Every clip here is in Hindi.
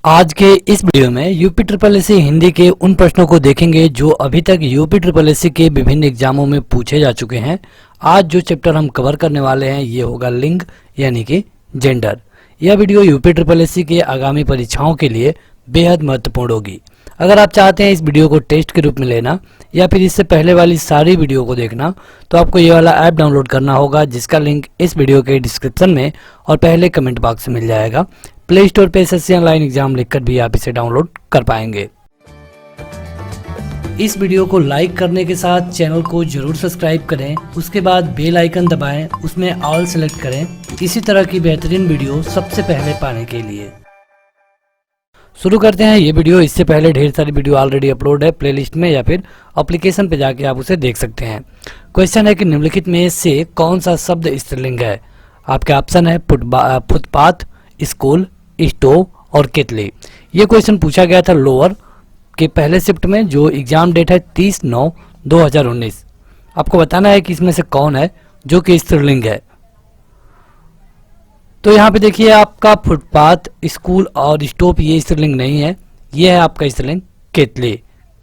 आज के इस वीडियो में यूपी ट्रिपल एससी हिंदी के उन प्रश्नों को देखेंगे जो अभी तक यूपी ट्रिपल एससी के विभिन्न एग्जामों में पूछे जा चुके हैं। आज जो चैप्टर हम कवर करने वाले हैं ये होगा लिंग यानी कि जेंडर। यह वीडियो यूपी ट्रिपल एससी के आगामी परीक्षाओं के लिए बेहद महत्वपूर्ण होगी। अगर आप चाहते हैं इस वीडियो को टेस्ट के रूप में लेना या फिर इससे पहले वाली सारी वीडियो को देखना तो आपको ये वाला ऐप डाउनलोड करना होगा, जिसका लिंक इस वीडियो के डिस्क्रिप्शन में और पहले कमेंट बॉक्स में मिल जाएगा। प्ले स्टोर पे एसएससी ऑनलाइन एग्जाम लिखकर भी आप इसे डाउनलोड कर पाएंगे। इस वीडियो को लाइक करने के साथ चैनल को जरूर सब्सक्राइब करें, उसके बाद बेल आइकन दबाएं, उसमें ऑल सेलेक्ट करें इसी तरह की बेहतरीन वीडियो सबसे पहले पाने के लिए। शुरू करते हैं ये वीडियो। इससे पहले ढेर सारी वीडियो ऑलरेडी अपलोड है प्लेलिस्ट में या फिर एप्लीकेशन पे जाके आप उसे देख सकते हैं। क्वेश्चन है कि निम्नलिखित में से कौन सा शब्द स्त्रीलिंग है। आपके ऑप्शन है फुटपाथ, स्कूल, स्टोव और केतली। ये क्वेश्चन पूछा गया था लोअर के पहले शिफ्ट में, जो एग्जाम डेट है 30/9/2019। आपको बताना है कि इसमें से कौन है जो कि स्त्रीलिंग है। तो यहाँ पे देखिए आपका फुटपाथ, स्कूल और स्टोव ये स्त्रीलिंग नहीं है, ये है आपका स्त्रीलिंग केतली।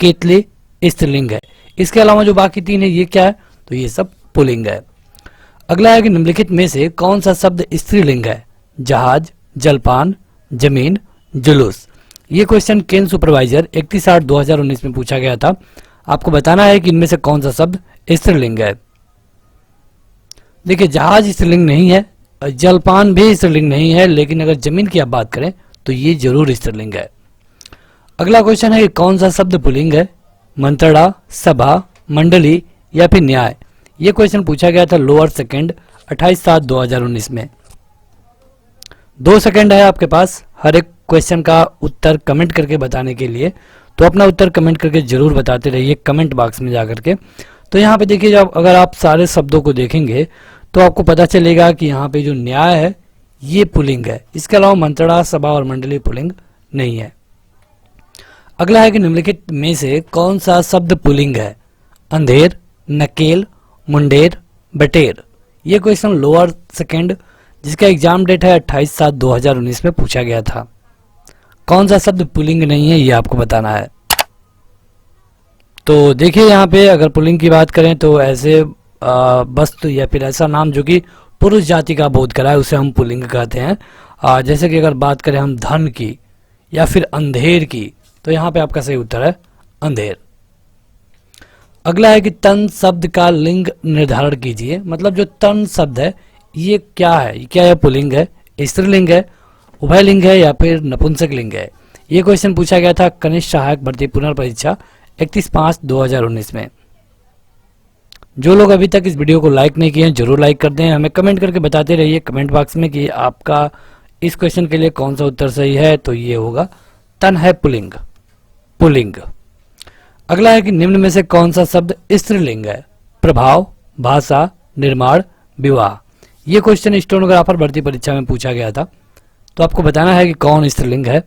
केतली स्त्रीलिंग है। इसके अलावा जो बाकी तीन है ये क्या है, तो ये सब पुल्लिंग है। अगला है कि निम्नलिखित में से कौन सा शब्द स्त्रीलिंग है। जहाज, जलपान, जमीन, जुलूस। ये क्वेश्चन केंद्र सुपरवाइजर 31/8/2019 में पूछा गया था। आपको बताना है कि इनमें से कौन सा शब्द स्त्रीलिंग है। देखिए जहाज स्त्रीलिंग नहीं है, जलपान भी स्त्रीलिंग नहीं है, लेकिन अगर जमीन की आप बात करें तो ये जरूर स्त्रीलिंग है। अगला क्वेश्चन है कि कौन सा शब्द पुल्लिंग है। मंत्रणा, सभा, मंडली या फिर न्याय। ये क्वेश्चन पूछा गया था लोअर सेकंड 28/7/2019 में। 2 सेकंड है आपके पास हर एक क्वेश्चन का उत्तर कमेंट करके बताने के लिए, तो अपना उत्तर कमेंट करके जरूर बताते रहिए कमेंट बॉक्स में जाकर के। तो यहाँ पे देखिए जब अगर आप सारे शब्दों को देखेंगे तो आपको पता चलेगा कि यहाँ पे जो न्याय है ये पुल्लिंग है। इसके अलावा मंत्रणा, सभा और मंडली पुल्लिंग नहीं है। अगला है कि निम्नलिखित में से कौन सा शब्द पुल्लिंग है। अंधेर, नकेल, मुंडेर, बटेर। ये क्वेश्चन लोअर सेकंड जिसका एग्जाम डेट है 28/7/2019 में पूछा गया था। कौन सा शब्द पुल्लिंग नहीं है ये आपको बताना है। तो देखिए यहाँ पे अगर पुल्लिंग की बात करें तो ऐसे वस्तु या फिर ऐसा नाम जो कि पुरुष जाति का बोध कराए उसे हम पुल्लिंग कहते हैं। जैसे कि अगर बात करें हम धन की या फिर अंधेर की, तो यहाँ पे आपका सही उत्तर है अंधेर। अगला है कि तन शब्द का लिंग निर्धारण कीजिए। मतलब जो तन शब्द है ये क्या है, क्या है पुल्लिंग है, स्त्रीलिंग है, उभयलिंग है या फिर नपुंसक लिंग है। ये क्वेश्चन पूछा गया था कनिष्ठ सहायक भर्ती पुनर्परीक्षा 31/5/2019 में। जो लोग अभी तक इस वीडियो को लाइक नहीं किए हैं जरूर लाइक कर दें। हमें कमेंट करके बताते रहिए कमेंट बॉक्स में कि आपका इस क्वेश्चन के लिए कौन सा उत्तर सही है। तो ये होगा तन है पुल्लिंग, पुल्लिंग। अगला है कि निम्न में से कौन सा शब्द स्त्रीलिंग है। प्रभाव, भाषा, निर्माण, विवाह। ये क्वेश्चन स्टेनोग्राफर भर्ती परीक्षा में पूछा गया था। तो आपको बताना है कि कौन स्त्रीलिंग है।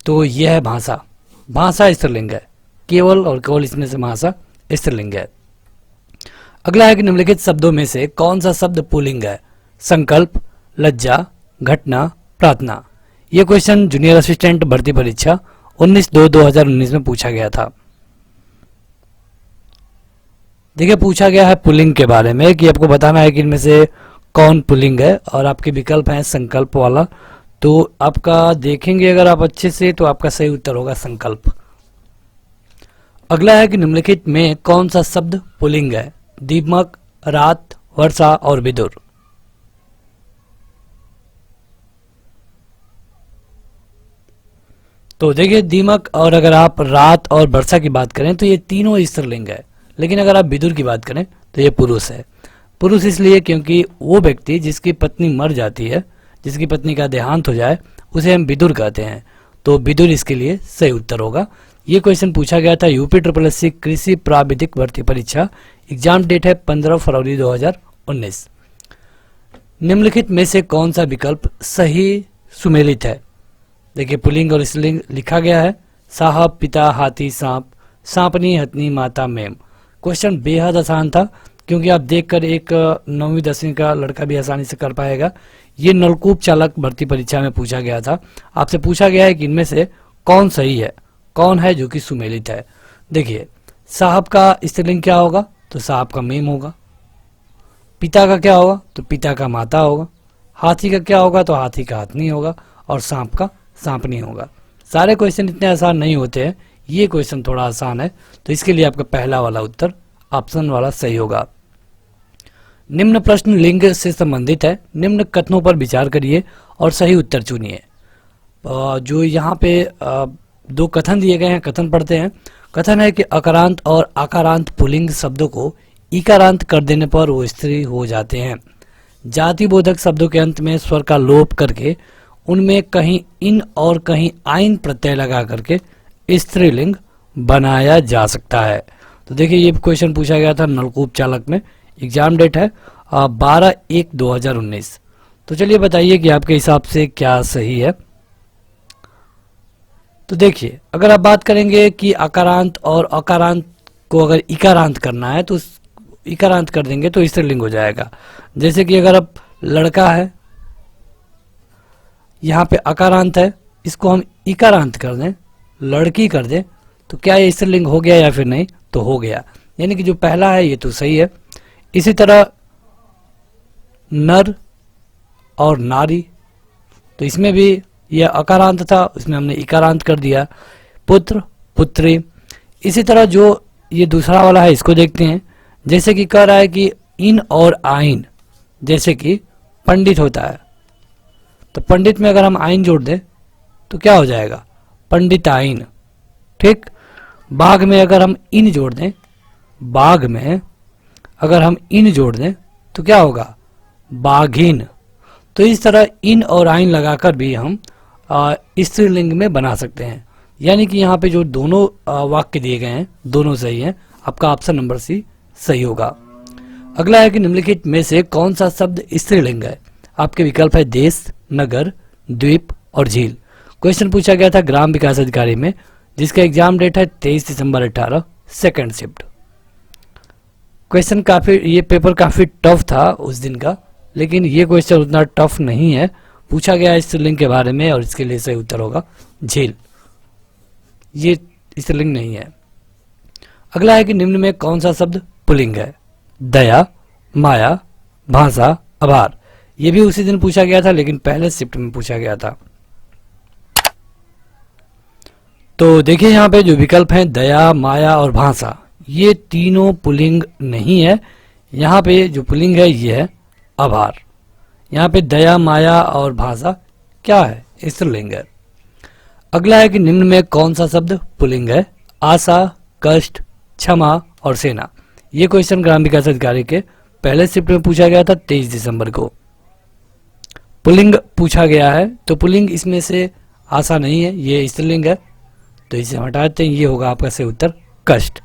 तो यह है भाषा। भाषा स्त्रीलिंग है, केवल और केवल इसमें से भाषा स्त्रीलिंग है। अगला है कि निम्नलिखित शब्दों में से कौन सा शब्द पुल्लिंग है। संकल्प, लज्जा, घटना, प्रार्थना। यह क्वेश्चन जूनियर असिस्टेंट भर्ती परीक्षा 19/2/2019 में पूछा गया था। देखिए पूछा गया है पुल्लिंग के बारे में कि आपको बताना है कि इनमें से कौन पुल्लिंग है और आपके विकल्प हैं संकल्प वाला। तो आपका देखेंगे अगर आप अच्छे से तो आपका सही उत्तर होगा संकल्प। अगला है कि निम्नलिखित में कौन सा शब्द पुल्लिंग है। दीमक, रात, वर्षा और विदुर। तो देखिए दीमक और अगर आप रात और वर्षा की बात करें तो ये तीनों स्त्रीलिंग है, लेकिन अगर आप विदुर की बात करें तो ये पुरुष है। पुरुष इसलिए क्योंकि वो व्यक्ति जिसकी पत्नी मर जाती है, जिसकी पत्नी का देहांत हो जाए उसे हम विदुर कहते हैं। तो विदुर इसके लिए सही उत्तर होगा। ये क्वेश्चन पूछा गया था यूपी ट्रिपल एससी कृषि प्राविधिक भर्ती परीक्षा। एग्जाम डेट है 15/2/2019। निम्नलिखित में से कौन सा विकल्प सही सुमेलित है। देखिए पुल्लिंग और स्त्रीलिंग लिखा गया है। साहब, पिता, हाथी, सांप, सांपनी, हथनी, माता, मेम। क्वेश्चन बेहद आसान था क्योंकि आप देखकर एक 9वीं 10वीं का लड़का भी आसानी से कर पाएगा। ये नलकूप चालक भर्ती परीक्षा में पूछा गया था। आपसे पूछा गया है कि इनमें से कौन सही है, कौन है जो कि सुमेलित है। देखिए, साहब का स्त्रीलिंग क्या होगा, तो साहब का मीम होगा। पिता का क्या होगा, तो पिता का माता होगा। हाथी का क्या होगा, तो हाथी का हाथनी होगा। और सांप का सांपनी होगा। सारे क्वेश्चन इतने आसान नहीं होते हैं, ये क्वेश्चन थोड़ा आसान है, तो इसके लिए आपका पहला वाला उत्तर ऑप्शन वाला सही होगा। निम्न प्रश्न लिंग से संबंधित है, निम्न कथनों पर विचार करिए और सही उत्तर चुनिए। जो यहाँ पे दो कथन दिए गए हैं, कथन पढ़ते हैं। कथन है कि अकारांत और आकारांत पुल्लिंग शब्दों को इकारांत कर देने पर वो स्त्री हो जाते हैं। जाति बोधक शब्दों के अंत में स्वर का लोप करके उनमें कहीं इन और कहीं आइन प्रत्यय लगा करके स्त्रीलिंग बनाया जा सकता है। तो देखिए, ये क्वेश्चन पूछा गया था नलकूप चालक में। एग्जाम डेट है 12/1/2019। तो चलिए बताइए कि आपके हिसाब से क्या सही है। तो देखिए, अगर आप बात करेंगे कि अकारांत और अकारांत को अगर इकारांत करना है तो इकारांत कर देंगे तो स्त्रीलिंग हो जाएगा। जैसे कि अगर आप लड़का है, यहाँ पे अकारांत है, इसको हम इकारांत कर दें, लड़की कर दें, तो क्या ये स्त्रीलिंग हो गया या फिर नहीं, तो हो गया। यानी कि जो पहला है ये तो सही है। इसी तरह नर और नारी, तो इसमें भी यह अकारांत था, उसमें हमने इकारांत कर दिया। पुत्र पुत्री। इसी तरह जो ये दूसरा वाला है इसको देखते हैं। जैसे कि कह रहा है कि इन और आइन, जैसे कि पंडित होता है, तो पंडित में अगर हम आइन जोड़ दें तो क्या हो जाएगा, पंडित आइन। ठीक। बाघ में अगर हम इन जोड़ दें, बाघ में अगर हम इन जोड़ दें तो क्या होगा, बाघिन। तो इस तरह इन और आइन लगाकर भी हम स्त्रीलिंग में बना सकते हैं। यानी कि यहाँ पे जो दोनों वाक्य दिए गए हैं दोनों सही हैं। आपका ऑप्शन नंबर सी सही होगा। अगला है कि निम्नलिखित में से कौन सा शब्द स्त्रीलिंग है। आपके विकल्प है देश, नगर, द्वीप और झील। क्वेश्चन पूछा गया था ग्राम विकास अधिकारी में, जिसका एग्जाम डेट है 23 दिसंबर 18, सेकंड शिफ्ट। क्वेश्चन ये पेपर काफी टफ था उस दिन का, लेकिन ये क्वेश्चन उतना टफ नहीं है। पूछा गया स्त्रीलिंग के बारे में और इसके लिए सही उत्तर होगा झील। ये स्त्रीलिंग नहीं है। अगला है कि निम्न में कौन सा शब्द पुल्लिंग है। दया, माया, भाषा, आभार। ये भी उसी दिन पूछा गया था, लेकिन पहले शिफ्ट में पूछा गया था। तो देखिए, यहाँ पे जो विकल्प हैं दया, माया और भाषा, ये तीनों पुल्लिंग नहीं है। यहाँ पे जो पुल्लिंग है ये है आभार। यहाँ पे दया, माया और भाषा क्या है, स्त्रीलिंग है। अगला है कि निम्न में कौन सा शब्द पुल्लिंग है। आशा, कष्ट, क्षमा और सेना। ये क्वेश्चन ग्राम विकास अधिकारी के पहले शिफ्ट में पूछा गया था 23 दिसंबर को। पुल्लिंग पूछा गया है, तो पुल्लिंग इसमें से आशा नहीं है, ये स्त्रीलिंग है, तो इसे हटाते हैं। ये होगा आपका सही उत्तर कष्ट।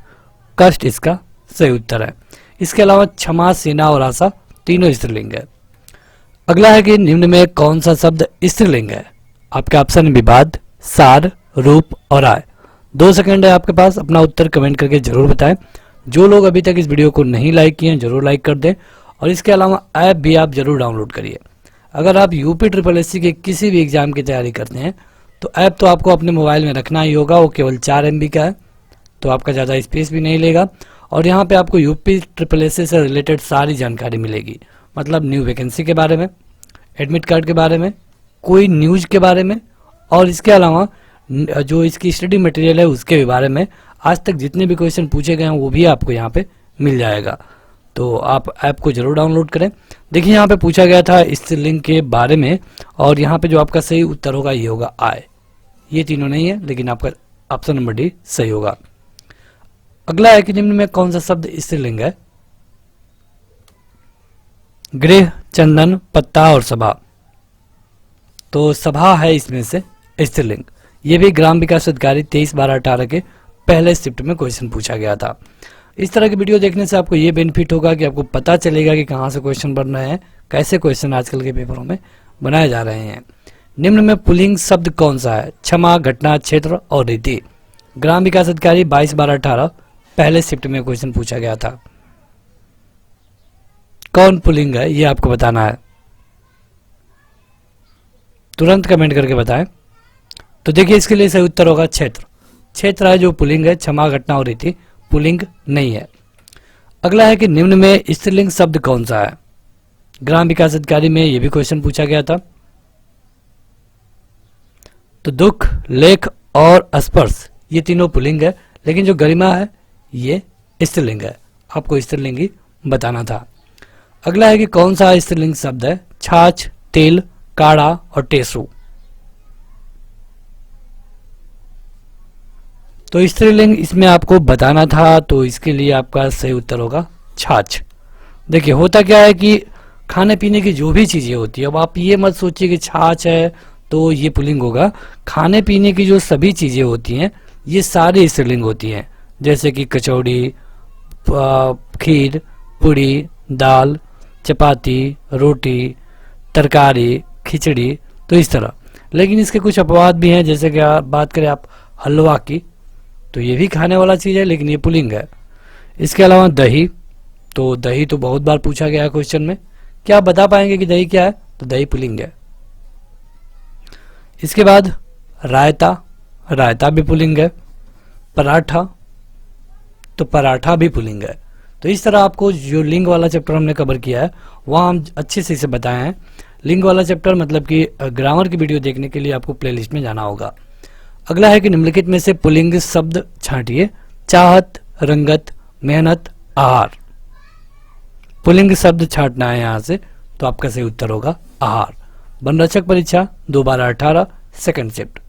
कष्ट इसका सही उत्तर है। इसके अलावा क्षमा, सेना और आशा तीनों स्त्रीलिंग है। अगला है कि निम्न में कौन सा शब्द स्त्रीलिंग है। आपके ऑप्शन है विवाद, सार, रूप और आय। 2 सेकंड है आपके पास, अपना उत्तर कमेंट करके जरूर बताएं। जो लोग अभी तक इस वीडियो को नहीं लाइक किए हैं जरूर लाइक कर दें, और इसके अलावा ऐप भी आप जरूर डाउनलोड करिए। अगर आप यूपी SSSC के किसी भी एग्जाम की तैयारी करते हैं तो ऐप तो आपको अपने मोबाइल में रखना ही होगा। वो केवल 4 MB का है, तो आपका ज़्यादा स्पेस भी नहीं लेगा। और यहाँ पे आपको यूपी SSSC से रिलेटेड सारी जानकारी मिलेगी, मतलब न्यू वैकेंसी के बारे में, एडमिट कार्ड के बारे में, कोई न्यूज के बारे में, और इसके अलावा जो इसकी स्टडी मटेरियल है उसके भी बारे में। आज तक जितने भी क्वेश्चन पूछे गए हैं वो भी आपको यहाँ पे मिल जाएगा। तो आप ऐप को जरूर डाउनलोड करें। देखिए, यहाँ पे पूछा गया था स्त्रीलिंग के बारे में, और यहाँ पे जो आपका सही उत्तर होगा ये होगा आय। ये तीनों नहीं है, लेकिन आपका ऑप्शन नंबर डी सही होगा। अगला है कि निम्न में कौन सा शब्द स्त्रीलिंग है। गृह, चंदन, पत्ता और सभा। तो सभा है इसमें से स्त्रीलिंग। ये भी ग्राम विकास अधिकारी 23/12/18 के पहले शिफ्ट में क्वेश्चन पूछा गया था। इस तरह की वीडियो देखने से आपको ये बेनिफिट होगा कि आपको पता चलेगा कि कहाँ से क्वेश्चन बन रहे हैं, कैसे क्वेश्चन आजकल के पेपरों में बनाए जा रहे हैं। निम्न में पुल्लिंग शब्द कौन सा है। क्षमा, घटना, क्षेत्र और रीति। ग्राम विकास अधिकारी 22/12/18 पहले शिफ्ट में क्वेश्चन पूछा गया था। कौन पुल्लिंग है ये आपको बताना है। तुरंत कमेंट करके बताएं। तो देखिए इसके लिए सही उत्तर होगा क्षेत्र। क्षेत्र है जो पुल्लिंग है, क्षमा घटना हो रही थी, पुल्लिंग नहीं है। अगला है कि निम्न में स्त्रीलिंग शब्द कौन सा है। ग्राम विकास अधिकारी में ये भी क्वेश्चन पूछा गया था। तो दुख, लेख और स्पर्श ये तीनों पुल्लिंग है, लेकिन जो गरिमा है ये स्त्रीलिंग है। आपको स्त्रीलिंग ही बताना था। अगला है कि कौन सा स्त्रीलिंग शब्द है। छाछ, तेल, काढ़ा और टेसू। तो स्त्रीलिंग इसमें आपको बताना था, तो इसके लिए आपका सही उत्तर होगा छाछ। देखिए होता क्या है कि खाने पीने की जो भी चीजें होती है, अब आप ये मत सोचिए कि छाछ है तो ये पुल्लिंग होगा। खाने पीने की जो सभी चीजें होती हैं ये सारी स्त्रीलिंग होती हैं, जैसे कि कचौड़ी, खीर, पूड़ी, दाल, चपाती, रोटी, तरकारी, खिचड़ी, तो इस तरह। लेकिन इसके कुछ अपवाद भी हैं, जैसे कि बात करें आप हलवा की, तो ये भी खाने वाला चीज़ है लेकिन ये पुल्लिंग है। इसके अलावा दही, तो दही तो बहुत बार पूछा गया है क्वेश्चन में। क्या आप बता पाएंगे कि दही क्या है? तो दही पुल्लिंग है। इसके बाद रायता, रायता भी पुल्लिंग है। पराठा, तो पराठा भी पुल्लिंग है। तो इस तरह आपको जो लिंग वाला चैप्टर हमने कवर किया है वहाँ हम अच्छे से इसे बताए हैं। लिंग वाला चैप्टर मतलब कि ग्रामर की वीडियो देखने के लिए आपको प्लेलिस्ट में जाना होगा। अगला है कि निम्नलिखित में से पुल्लिंग शब्द छांटिए। चाहत, रंगत, मेहनत, आहार। पुल्लिंग शब्द छांटना है यहाँ से, तो आपका सही उत्तर होगा आहार। वनरक्षक परीक्षा 2018 सेकंड शिफ्ट।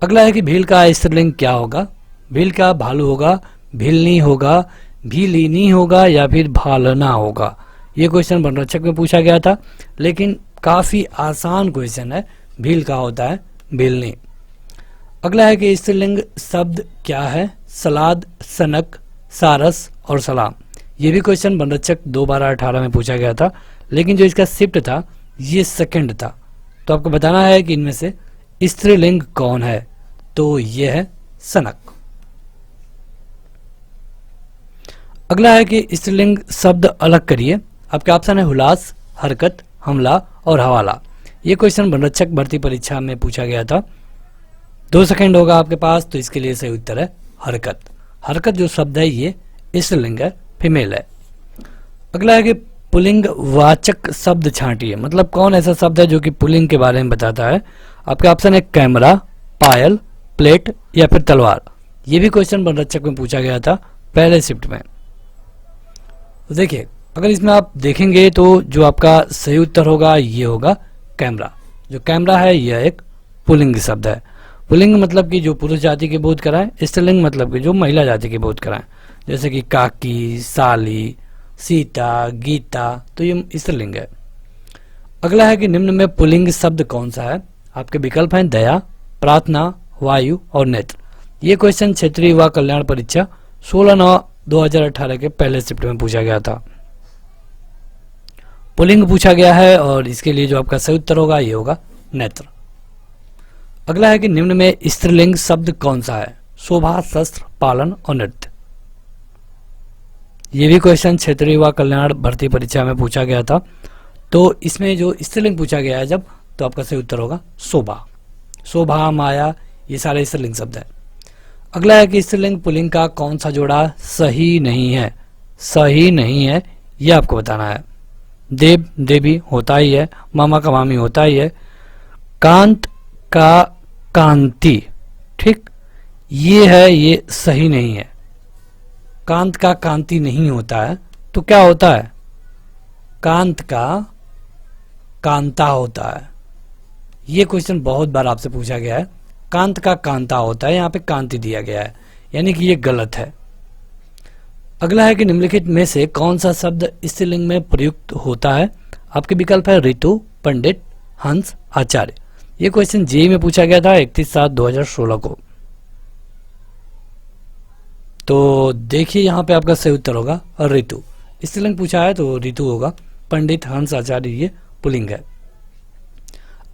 अगला है कि भील का स्त्रीलिंग क्या होगा। भील का भालू होगा, भीलनी होगा, भीलिनी होगा या फिर भालना होगा। ये क्वेश्चन वनरक्षक में पूछा गया था, लेकिन काफी आसान क्वेश्चन है। भील का होता है भीलनी। अगला है कि स्त्रीलिंग शब्द क्या है। सलाद, सनक, सारस और सलाम। ये भी क्वेश्चन वनरक्षक 2018 में पूछा गया था, लेकिन जो इसका शिफ्ट था ये सेकंड था। तो आपको बताना है कि इनमें से स्त्रीलिंग कौन है, तो ये है सनक। अगला है कि स्त्रीलिंग शब्द अलग करिए। आपके ऑप्शन है हुलास, हरकत, हमला और हवाला। ये क्वेश्चन वनरक्षक भर्ती परीक्षा में पूछा गया था। 2 सेकंड होगा आपके पास, तो इसके लिए सही उत्तर है हरकत। हरकत जो शब्द है ये स्त्रीलिंग है, फीमेल है। अगला है कि पुल्लिंग वाचक शब्द छांटिए, मतलब कौन ऐसा शब्द है जो कि पुल्लिंग के बारे में बताता है। आपके ऑप्शन है कैमरा, पायल, प्लेट या फिर तलवार। ये भी क्वेश्चन वनरक्षक में पूछा गया था पहले शिफ्ट में। तो देखिए अगर इसमें आप देखेंगे तो जो आपका सही उत्तर होगा ये होगा कैमरा। जो कैमरा है यह एक पुल्लिंग शब्द है। पुल्लिंग मतलब कि जो पुरुष जाति के बोध कराएं, स्त्रीलिंग मतलब कि जो महिला जाति के बोध कराएं, जैसे कि काकी, साली, सीता, गीता, तो ये स्त्रीलिंग है। अगला है कि निम्न में पुल्लिंग शब्द कौन सा है। आपके विकल्प हैं दया, प्रार्थना, वायु और नेत्र। ये क्वेश्चन क्षेत्रीय युवा कल्याण परीक्षा 16/9/2018 के पहले शिफ्ट में पूछा गया था। पुल्लिंग पूछा गया है और इसके लिए जो आपका सही उत्तर होगा ये होगा नेत्र। अगला है कि निम्न में स्त्रीलिंग शब्द कौन सा है। शोभा, शस्त्र, पालन और नृत्य। ये भी क्वेश्चन क्षेत्रीय युवा कल्याण भर्ती परीक्षा में पूछा गया था। तो इसमें जो स्त्रीलिंग पूछा गया है जब, तो आपका सही उत्तर होगा शोभा। शोभा, माया, ये सारे स्त्रीलिंग शब्द है। अगला है कि स्त्रीलिंग पुल्लिंग का कौन सा जोड़ा सही नहीं है। सही नहीं है ये आपको बताना है। देव, देवी होता ही है, मामा का मामी होता ही है, कांत का कांति, ठीक, ये है, ये सही नहीं है। कांत का कांति नहीं होता है, तो क्या होता है? कांत का कांता होता है। ये क्वेश्चन बहुत बार आपसे पूछा गया है। कांत का कांता होता है, यहाँ पे कांति दिया गया है, यानी कि ये गलत है। अगला है कि निम्नलिखित में से कौन सा शब्द स्त्रीलिंग में प्रयुक्त होता है। आपके विकल्प है ऋतु, पंडित, हंस, आचार्य। ये क्वेश्चन जेईई में पूछा गया था 31/7/2016 को। तो देखिए यहाँ पे आपका सही उत्तर होगा ऋतु। स्त्रीलिंग पूछा है तो ऋतु होगा। पंडित, हंस, आचार्य ये पुल्लिंग है।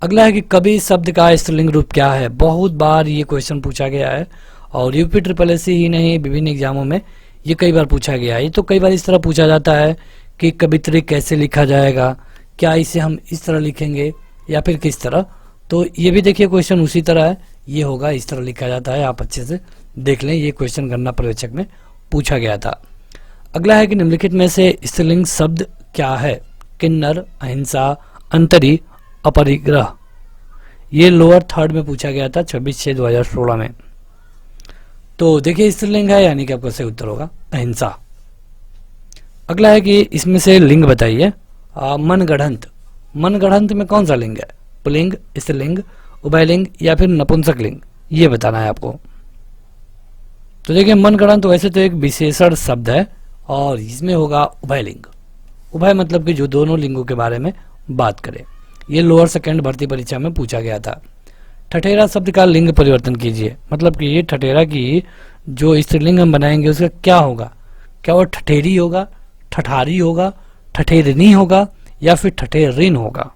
अगला है कि कवि शब्द का स्त्रीलिंग रूप क्या है। बहुत बार ये क्वेश्चन पूछा गया है और यूपी SSS ही नहीं विभिन्न एग्जामों में ये कई बार पूछा गया है। ये तो कई बार इस तरह पूछा जाता है कि कवित्री कैसे लिखा जाएगा, क्या इसे हम इस तरह लिखेंगे या फिर किस तरह, तो ये भी देखिए क्वेश्चन उसी तरह है, ये होगा, इस तरह लिखा जाता है, आप अच्छे से देख लें, ये क्वेश्चन गणना पर्यवेक्षक में पूछा गया था। अगला है कि निम्नलिखित में से स्त्रीलिंग शब्द क्या है? किन्नर, अहिंसा, अंतरी, अपरिग्रह। ये लोअर थर्ड में पूछा गया था 26/6/2016 में। तो देखिए स्त्रीलिंग है, यानी कि आपका सही उत्तर होगा अहिंसा। अगला है कि इसमें से लिंग बताइए। मनगढ़ंत, मनगढ़ंत में कौन सा लिंग है? पुल्लिंग, स्त्रीलिंग, उभयलिंग या फिर नपुंसक लिंग, ये बताना है आपको। तो देखिए मनगढ़ंत वैसे तो एक विशेषण शब्द है और इसमें होगा उभयलिंग। उभय मतलब कि जो दोनों लिंगों के बारे में बात करें। ये लोअर सेकेंड भर्ती परीक्षा में पूछा गया था। ठठेरा शब्द का लिंग परिवर्तन कीजिए, मतलब कि ये ठठेरा की जो स्त्रीलिंग हम बनाएंगे उसका क्या होगा? क्या वो ठठेरी होगा, ठठारी होगा, ठठेरनी होगा या फिर ठठेरिन होगा?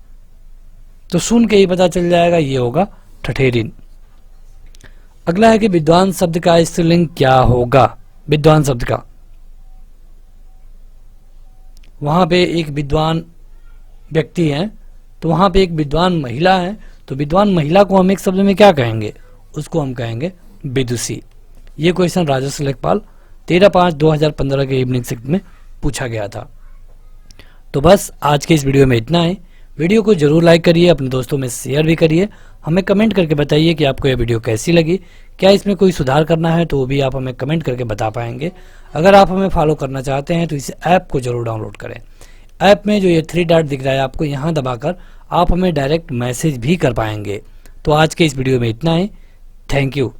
तो सुन के ही पता चल जाएगा, ये होगा ठठेरिन। अगला है कि विद्वान शब्द का स्त्रीलिंग क्या होगा? विद्वान शब्द का, वहां पे एक विद्वान व्यक्ति है तो वहां पे एक विद्वान महिला है, तो विद्वान महिला को हम एक शब्द में क्या कहेंगे? उसको हम कहेंगे विदुषी। ये क्वेश्चन राजस्व लेखपाल 13/5/2015 के इवनिंग शिफ्ट में पूछा गया था। तो बस आज के इस वीडियो में इतना है। वीडियो को जरूर लाइक करिए, अपने दोस्तों में शेयर भी करिए। हमें कमेंट करके बताइए कि आपको यह वीडियो कैसी लगी, क्या इसमें कोई सुधार करना है तो वो भी आप हमें कमेंट करके बता पाएंगे। अगर आप हमें फॉलो करना चाहते हैं तो इस ऐप को जरूर डाउनलोड करें। ऐप में जो ये 3 डॉट दिख रहा है आपको, यहाँ दबाकर आप हमें डायरेक्ट मैसेज भी कर पाएंगे। तो आज के इस वीडियो में इतना ही। Thank you.